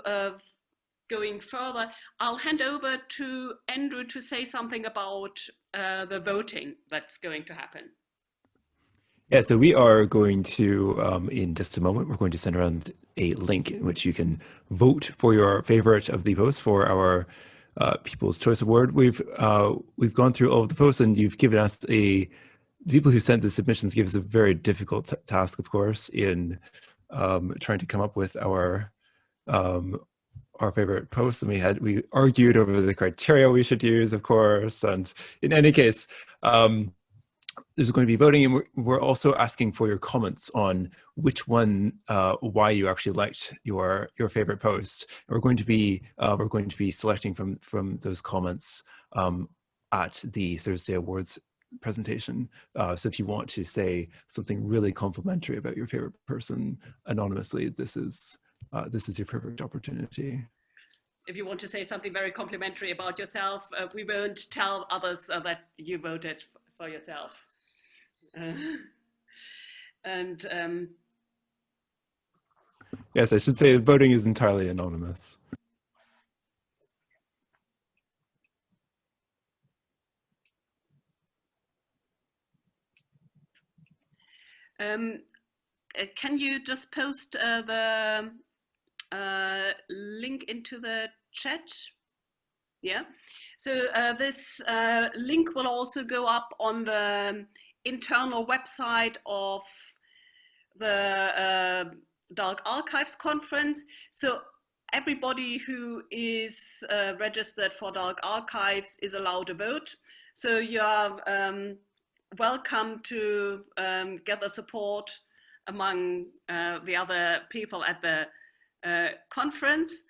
going further, I'll hand over to Andrew to say something about the voting that's going to happen. Yeah, so we are going to, in just a moment, we're going to send around a link in which you can vote for your favorite of the posts for our People's Choice Award. We've gone through all of the posts, and you've given us the people who sent the submissions give us a very difficult task, of course, in trying to come up with our favorite posts, and we argued over the criteria we should use, of course. And in any case, there's going to be voting, and we're also asking for your comments on which one, why you actually liked your favorite post. And we're going to be selecting from those comments at the Thursday Awards presentation. So if you want to say something really complimentary about your favorite person anonymously, this is your perfect opportunity. If you want to say something very complimentary about yourself, we won't tell others that you voted for yourself. Yes, I should say voting is entirely anonymous. Can you just post the link into the chat? Yeah. So this link will also go up on the internal website of the Dark Archives conference. So everybody who is registered for Dark Archives is allowed to vote. So you are welcome to gather support among the other people at the conference.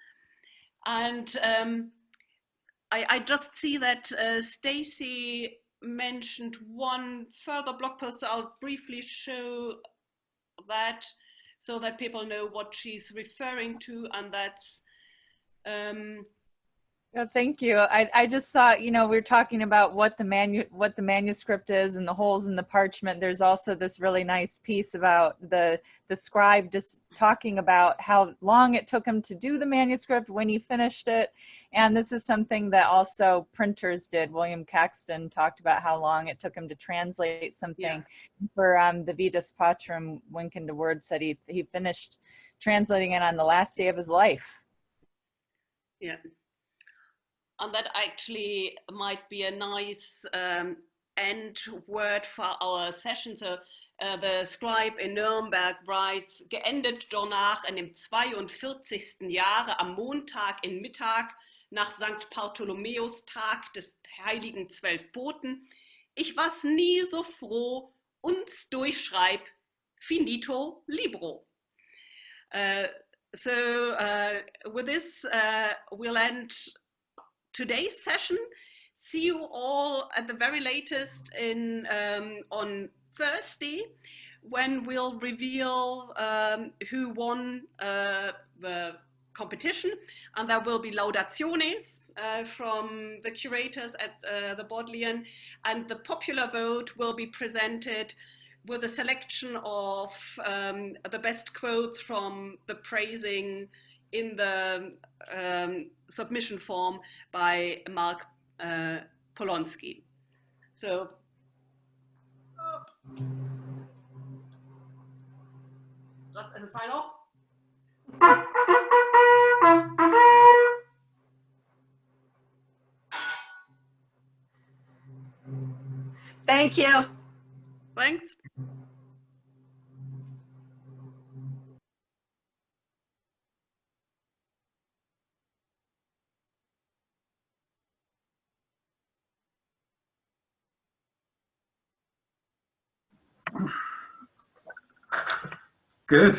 And I just see that Stacy mentioned one further blog post, so I'll briefly show that so that people know what she's referring to, and that's Yeah, thank you. I just thought, you know, we were talking about what the manuscript is and the holes in the parchment. There's also this really nice piece about the scribe just talking about how long it took him to do the manuscript when he finished it. And this is something that also printers did. William Caxton talked about how long it took him to translate something. Yeah. For the Vidas Patrum, Wynkyn de Worde said he finished translating it on the last day of his life. Yeah. And that actually might be a nice end word for our session. So the scribe in Nürnberg writes, geendet danach in dem 42. Jahre am Montag in Mittag nach St. Bartholomäustag des heiligen 12 Boten. Ich war's nie so froh, uns durchschreib, finito libro. With this, we'll end today's session. See you all at the very latest on Thursday, when we'll reveal who won the competition, and there will be laudationes from the curators at the Bodleian, and the popular vote will be presented with a selection of the best quotes from the praising in the submission form by Mark Polonsky. So, just as a sign off. Thank you. Thanks. Good.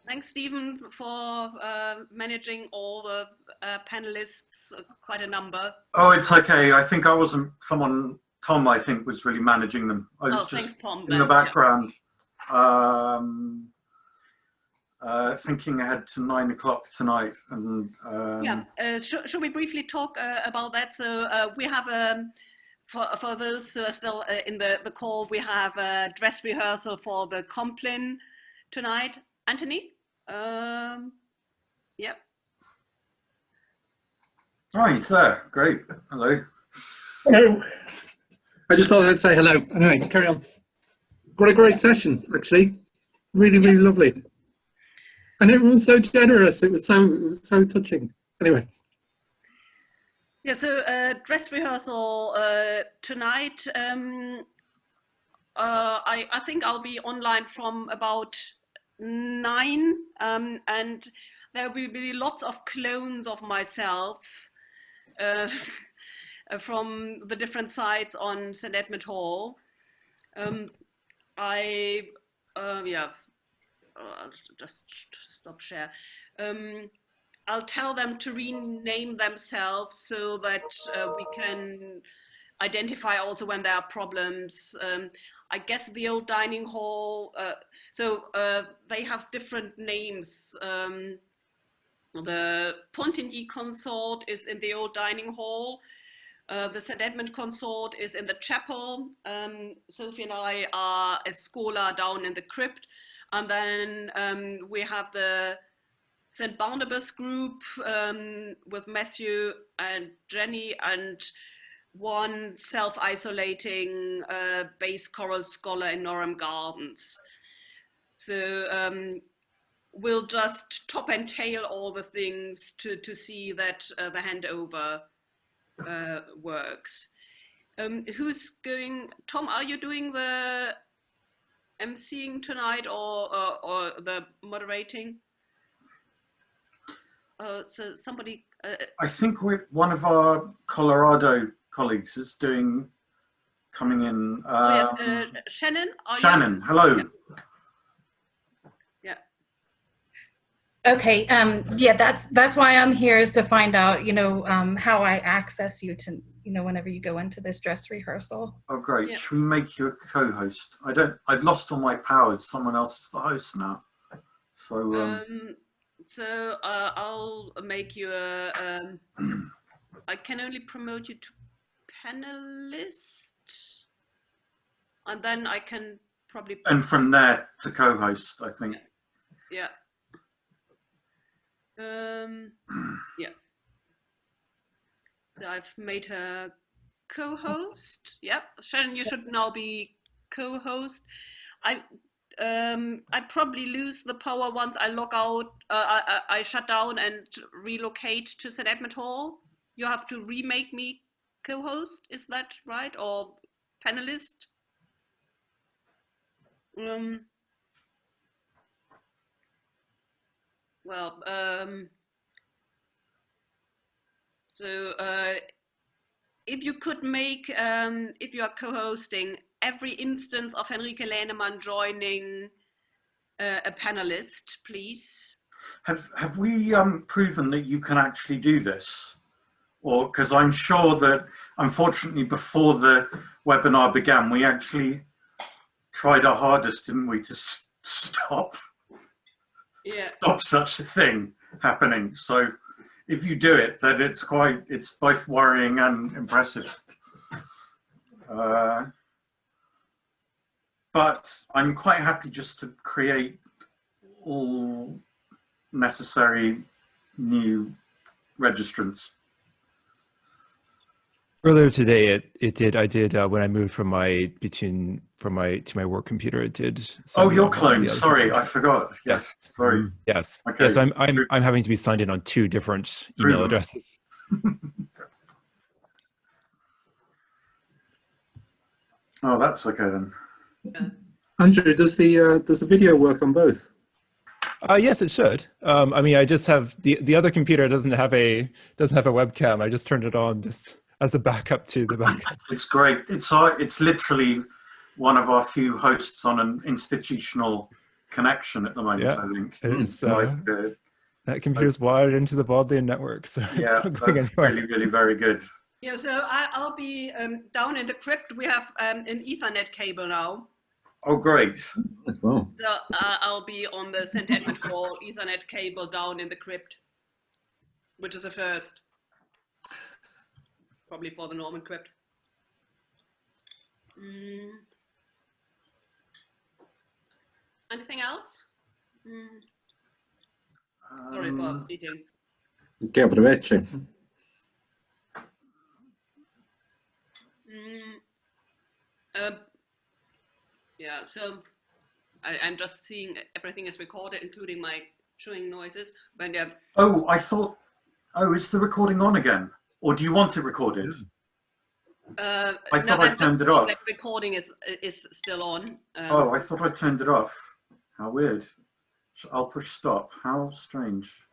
Thanks, Stephen, for managing all the panelists, quite a number. Oh, it's okay. I think I wasn't Tom, I think, was really managing them. I was just thanks, Tom, in the background, thinking ahead to 9 o'clock tonight. And should we briefly talk about that? So we have for those who are still in the call, we have a dress rehearsal for the Compline tonight. Anthony? Yep. Oh, he's there. Great. Hello. Hello. I just thought I'd say hello. Anyway, carry on. What a great session, actually. Really, really lovely. And everyone was so generous. It was so touching. Anyway. Yeah, so dress rehearsal tonight. I think I'll be online from about 9, and there will be lots of clones of myself from the different sites on St. Edmund Hall. I'll just stop share. I'll tell them to rename themselves so that we can identify also when there are problems. I guess the old dining hall, they have different names. The Pontigny Consort is in the old dining hall. The St. Edmund Consort is in the chapel. Sophie and I are a scholar down in the crypt. And then we have the St. Barnabas group with Matthew and Jenny, and one self-isolating bass choral scholar in Norham Gardens. So we'll just top and tail all the things to see that the handover works. Who's going? Tom, are you doing the emceeing tonight or the moderating? So somebody. I think one of our Colorado colleagues is coming in. Shannon. Shannon, hello. Yeah. Okay. Yeah, that's why I'm here, is to find out, how I access you to, whenever you go into this dress rehearsal. Oh, great. Yeah. Should we make you a co-host? I've lost all my powers. Someone else is the host now. So. So I'll make you a. I can only promote you to panelist, and then I can probably. And from there to co-host, I think. Yeah. Yeah. So I've made her co-host. Yep. Shannon, you should now be co-host. I probably lose the power once I log out. I shut down and relocate to St. Edmund Hall. You have to remake me co-host. Is that right? Or panelist? If you could make, if you are co-hosting, every instance of Henrike Lehnemann joining a panelist, please. Have we proven that you can actually do this? Or, because I'm sure that, unfortunately, before the webinar began, we actually tried our hardest, didn't we, to stop such a thing happening. So if you do it, then it's both worrying and impressive. But I'm quite happy just to create all necessary new registrants. Earlier today, I did when I moved from my work computer. It did. Oh, your clone. Sorry, I forgot. Yes. Sorry. Yes. Okay. Yes. I'm having to be signed in on 2 different email addresses. Oh, that's okay then. Yeah. Andrew, does the video work on both? Yes, it should. I mean, I just have the other computer doesn't have a webcam. I just turned it on just as a backup to the backup. It's great. It's literally one of our few hosts on an institutional connection at the moment. Yeah, I think it's that computer's wired into the Bodleian network, so yeah, it's not going that's anywhere. really very good. Yeah, so I'll be down in the crypt. We have an Ethernet cable now. Oh, great. Well. So I'll be on the St. Edmund Hall Ethernet cable down in the crypt, which is a first. Probably for the Norman crypt. Anything else? Sorry for eating. Che aproveche. Yeah, so I'm just seeing everything is recorded, including my chewing noises. When Oh, I thought. Oh, is the recording on again? Or do you want it recorded? I thought I turned it off. The recording is still on. Oh, I thought I turned it off. How weird. I'll push stop. How strange.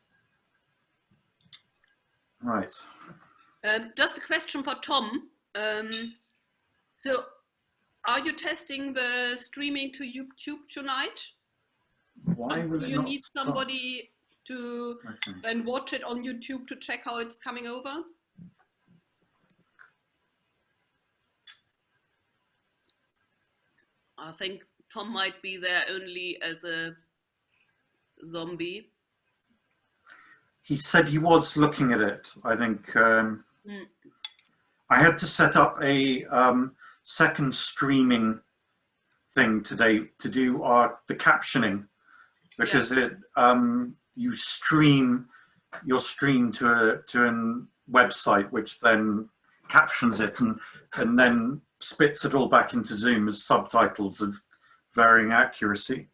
Right. Just a question for Tom. So, are you testing the streaming to YouTube tonight? Why will it you not need stop? somebody to then watch it on YouTube to check how it's coming over? I think Tom might be there only as a zombie. He said he was looking at it. I think I had to set up a second streaming thing today to do the captioning, because you stream your stream to a website which then captions it and then spits it all back into Zoom as subtitles of varying accuracy.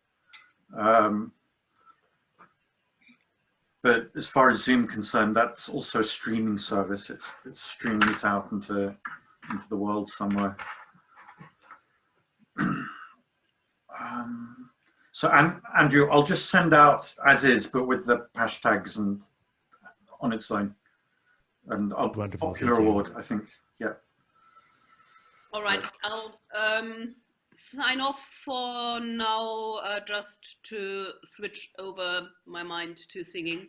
But as far as Zoom concerned, that's also a streaming service. It's streaming it out into the world somewhere. So Andrew, I'll just send out as is, but with the hashtags and on its own. And I'll popular award, I think. Yeah. All right, I'll sign off for now, just to switch over my mind to singing.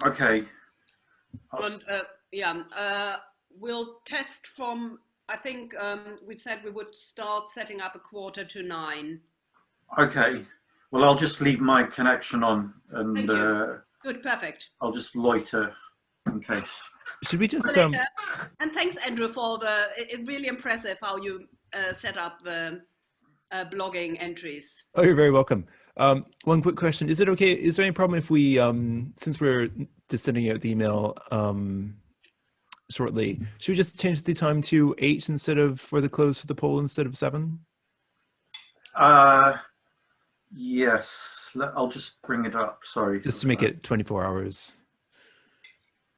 Okay. And we'll test from, I think we said we would start setting up 8:45. Okay. Well, I'll just leave my connection on and Thank you. Good, perfect. I'll just loiter in case. Should we just And thanks, Andrew, for really impressive how you set up the blogging entries. Oh, you're very welcome. One quick question. Is it okay? Is there any problem if we, since we're just sending out the email shortly, should we just change the time to 8 instead of, for the close for the poll instead of 7? Yes. I'll just bring it up. Sorry. Just to make it 24 hours.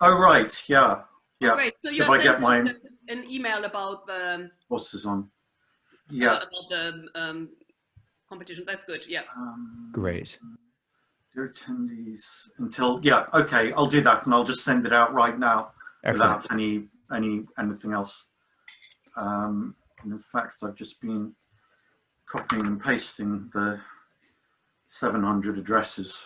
Oh, right. Yeah. Yeah. Oh, great. So if I get my an email about the What's this on? Yeah. about the competition. That's good. Yeah. Great. Dear attendees, until okay, I'll do that, and I'll just send it out right now. Excellent. Without anything else. And in fact, I've just been copying and pasting the 700 addresses.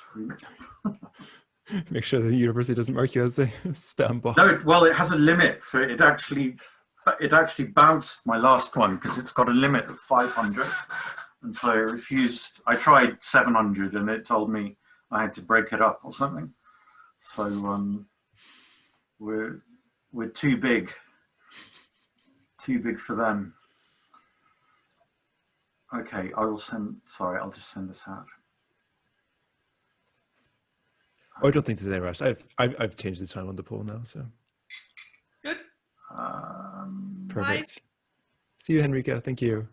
Make sure the university doesn't mark you as a spam bot. No, well, it has a limit for it. Actually bounced my last one because it's got a limit of 500, and so I refused. I tried 700, and it told me I had to break it up or something. So we're too big for them. Okay, I will send. Sorry, I'll just send this out. Oh, I don't think there's any rush. I've changed the time on the poll now, so. Good. Perfect. See you, Henrika. Thank you.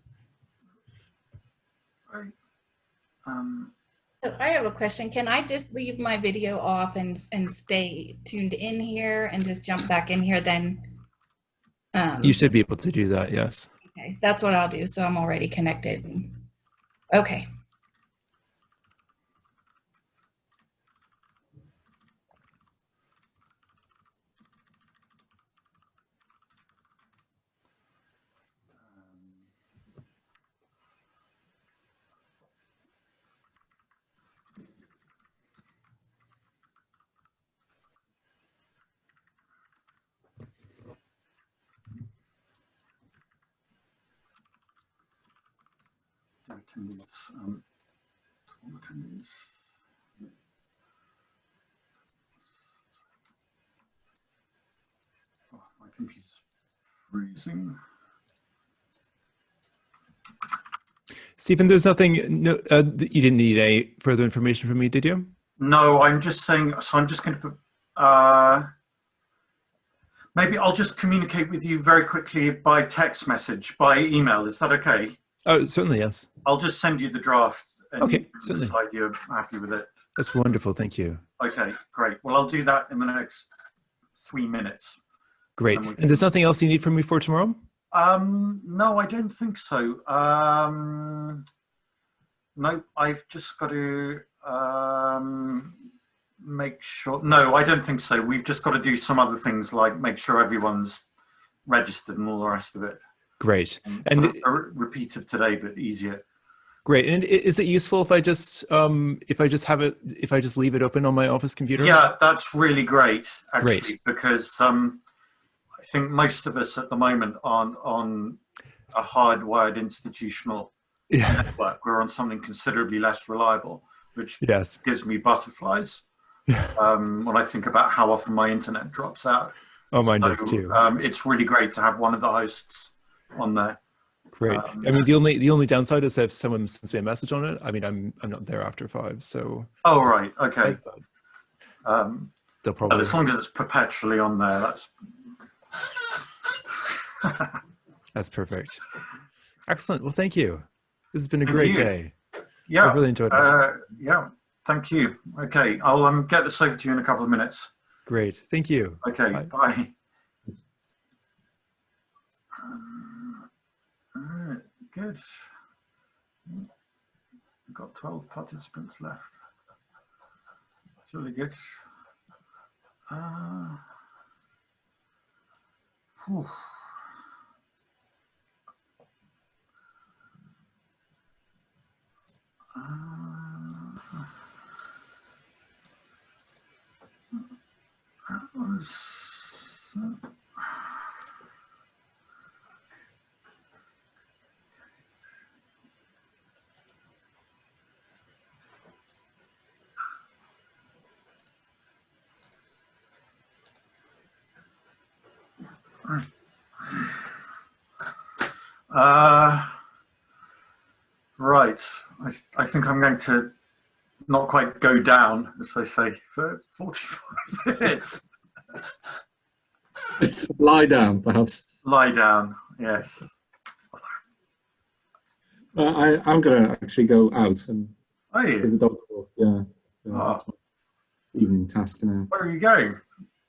So I have a question. Can I just leave my video off and stay tuned in here and just jump back in here then? You should be able to do that, yes. Okay, that's what I'll do. So I'm already connected. Okay. Attendees, attendees. Oh, my computer's freezing. Stephen, there's nothing, you didn't need any further information from me, did you? No, I'm just saying, so I'm just going to put, maybe I'll just communicate with you very quickly by text message, by email. Is that okay? Oh, certainly, yes. I'll just send you the draft. And okay, you certainly. decide you're happy with it. That's wonderful, thank you. Okay, great. Well, I'll do that in the next 3 minutes. Great. And there's nothing else you need from me for tomorrow? No, I don't think so. No, I've just got to make sure. No, I don't think so. We've just got to do some other things like make sure everyone's registered and all the rest of it. Great. And sort of a repeat of today, but easier. Great. And is it useful if I just leave it open on my office computer? Yeah, that's really great, actually, Great. because I think most of us at the moment aren't on a hardwired institutional network. We're on something considerably less reliable, which gives me butterflies when I think about how often my internet drops out. Oh, mine does too. It's really great to have one of the hosts on there. Great. I mean, the only downside is if someone sends me a message on it. I mean, I'm not there after 5, so. Oh, right. Okay. They'll probably. As long as it's perpetually on there, that's. That's perfect. Excellent. Well, thank you. This has been a great day. Yeah. I really enjoyed it. Yeah. Thank you. Okay. I'll get this over to you in a couple of minutes. Great. Thank you. Okay. Bye. All right, good. We've got 12 participants left. Really good. Whew. That was. Right. I think I'm going to not quite go down, as they say, for 45 minutes. Let's lie down, perhaps. Lie down, yes. I'm going to actually go out and with the dog off. Yeah. That's my evening task now. Where are you going?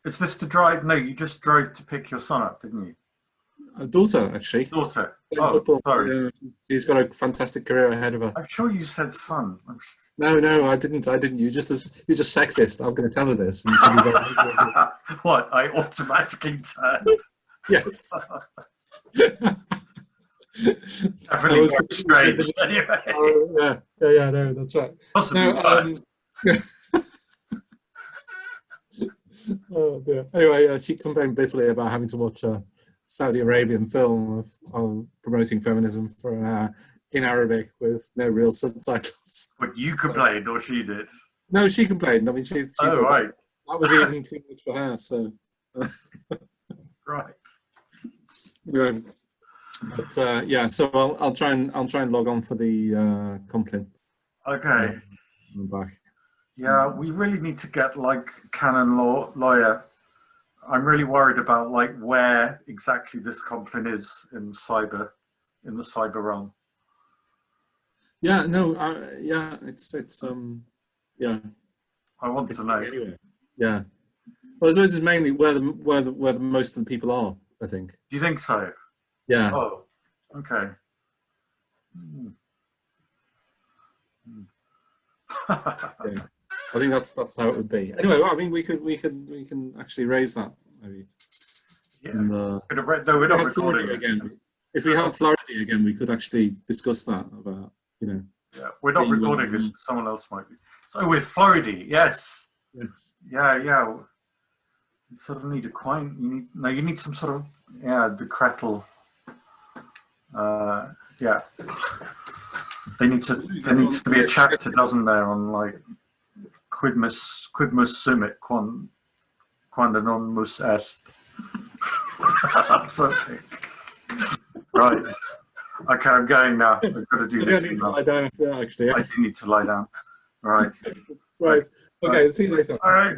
Is this to drive? No, you just drove to pick your son up, didn't you? daughter, actually. Daughter. Playing Oh, football. sorry. She's got a fantastic career ahead of her. I'm sure you said son. No, I didn't. You're just sexist. I'm going to tell her this. And she'll be very- What? I automatically turn. Yes. Definitely very strange. Anyway. Yeah, no, that's right. Possibly worse. Oh dear. Anyway, she complained bitterly about having to watch a Saudi Arabian film of promoting feminism for an hour in Arabic with no real subtitles. But you complained, or she did? No, she complained. I mean, she thought right. that was even too much for her. So, right. Anyway, but yeah, so I'll try and log on for the Complin. Okay. I'm back. Yeah, we really need to get like canon lawyer. I'm really worried about like where exactly this Complin is in the cyber realm. Yeah, no, yeah, it's yeah. I want to know. Anyway, yeah. Well, I suppose it's mainly where the most of the people are, I think. Do you think so? Yeah. Oh, okay. Yeah. I think that's how it would be. Anyway, well, I mean, we can actually raise that maybe. Yeah. No, we're not recording again. If we have Florida again, we could actually discuss that about, you know. Yeah, we're not recording this. Someone else might be. So with Florida, yes. Yes. Yeah. You sort of need a coin. You need some sort of the Kretel. Yeah. There needs to be a chapter, doesn't there, on like quidmus sumit quando non mus est. Something. Right. Okay, I'm going now. I've got to do this. I need to lie down, actually. I do need to lie down. Right. Right. Okay. See you later. All right.